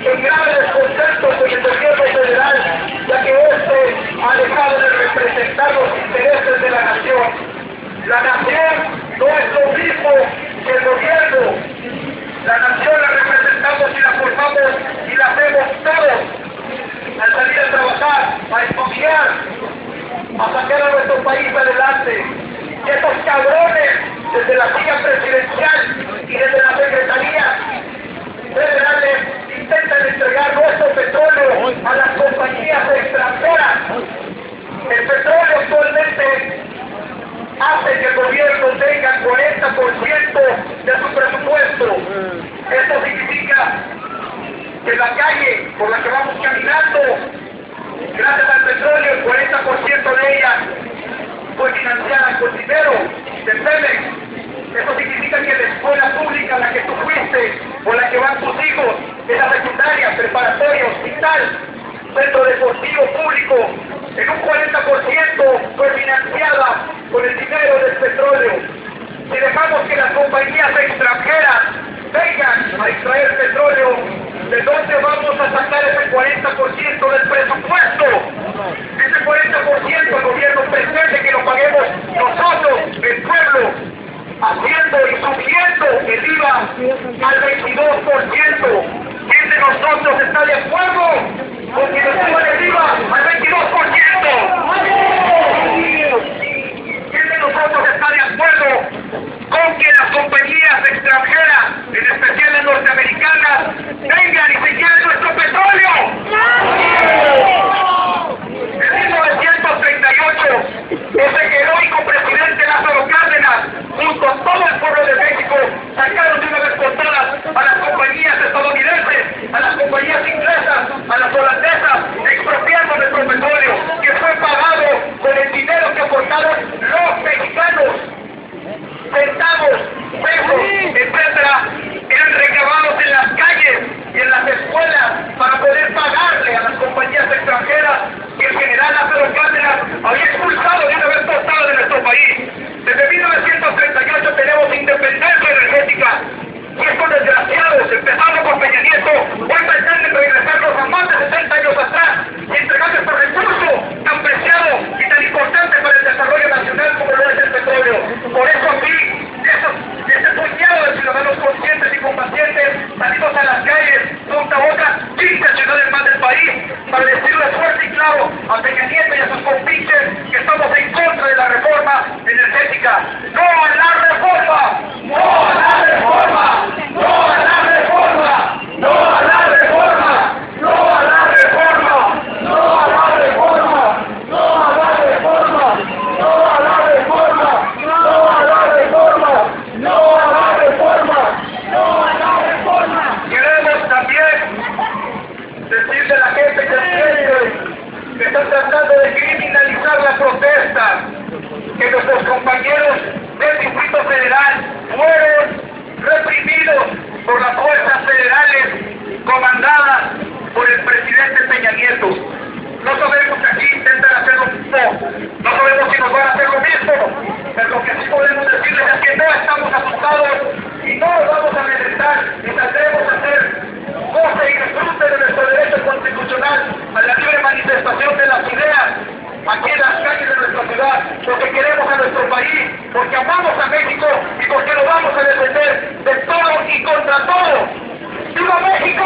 en grave descontento con el gobierno federal, ya que este ha dejado de representar los intereses de la nación. La nación no es lo mismo que el gobierno. La nación la representamos y la formamos y la hacemos todos al salir a trabajar, a estudiar, a sacar a nuestro país adelante. Y estos cabrones, desde la silla presidencial y desde la secretaría federales, intentan entregar nuestro petróleo a las compañías extranjeras. El petróleo actualmente hace que el gobierno tenga 40% de su presupuesto. Esto significa que la calle por la que vamos caminando, gracias al petróleo, el 40% de ella fue financiada con dinero de Pemex. Eso significa que la escuela pública a la que tú fuiste, o la que van tus hijos, es la secundaria, preparatoria, hospital, centro deportivo público, en un 40% fue financiada con el dinero del petróleo. Si dejamos que las compañías extranjeras vengan a extraer petróleo, ¿de dónde vamos a sacar ese 40% del presupuesto? Ese 40% el gobierno pretende que lo paguemos nosotros, el pueblo, haciendo y subiendo el IVA al 22%. ¿Quién de nosotros está de acuerdo con que nos suban el IVA al 22%? ¿Quién de nosotros está de acuerdo con que las compañías extranjeras, en especial las norteamericanas, vengan y se lleven nuestro petróleo? En 1938, ese heroico presidente Lázaro Cárdenas, junto a todo el pueblo de México, sacaron de una vez por todas a las compañías estadounidenses, a las compañías inglesas, a las holandesas, expropiando nuestro petróleo, que fue pagado con el dinero que aportaron los mexicanos. Centavos, pesos, etcétera, eran recabados en las calles y en las escuelas para poder pagarle a las compañías extranjeras que el general Lázaro Cárdenas había expulsado de una vez por todas de nuestro país. Desde 1938 tenemos independencia energética y estos desgraciados, empezando por Peña Nieto, hoy pretenden regresarnos a más de 60 años atrás y entregarles este recurso tan preciado y tan importante para el desarrollo nacional como lo es el petróleo. Por eso aquí, ese puñado de ciudadanos conscientes y combatientes salimos a las calles contra otras 15 ciudades más del país para decirle fuerte y claro a Peña Nieto y a sus compinches que estamos en contra de la reforma energética. ¡No a la reforma! ¡No a la reforma! ¡No a la reforma! ¡No a la reforma! ¡No a la reforma! ¡No a la reforma! ¡No a la reforma! ¡No a la reforma! ¡No a la reforma! ¡No a la reforma! ¡No a la reforma! Queremos también decirle a la gente que están tratando de criminalizar la protesta, que nuestros compañeros del Distrito Federal fueron reprimidos por las fuerzas federales comandadas por el presidente Peña Nieto. No sabemos si aquí intentan hacer lo mismo, no sabemos si nos van a hacer lo mismo, pero lo que sí podemos decirles es que no estamos asustados y no nos vamos a amedrentar y saldremos a hacer goce y disfrute de nuestro derecho constitucional a la libre manifestación de las ideas aquí en las calles de nuestra ciudad, porque queremos a nuestro país, porque amamos a México y porque lo vamos a defender de todo y contra todo. ¡Viva México!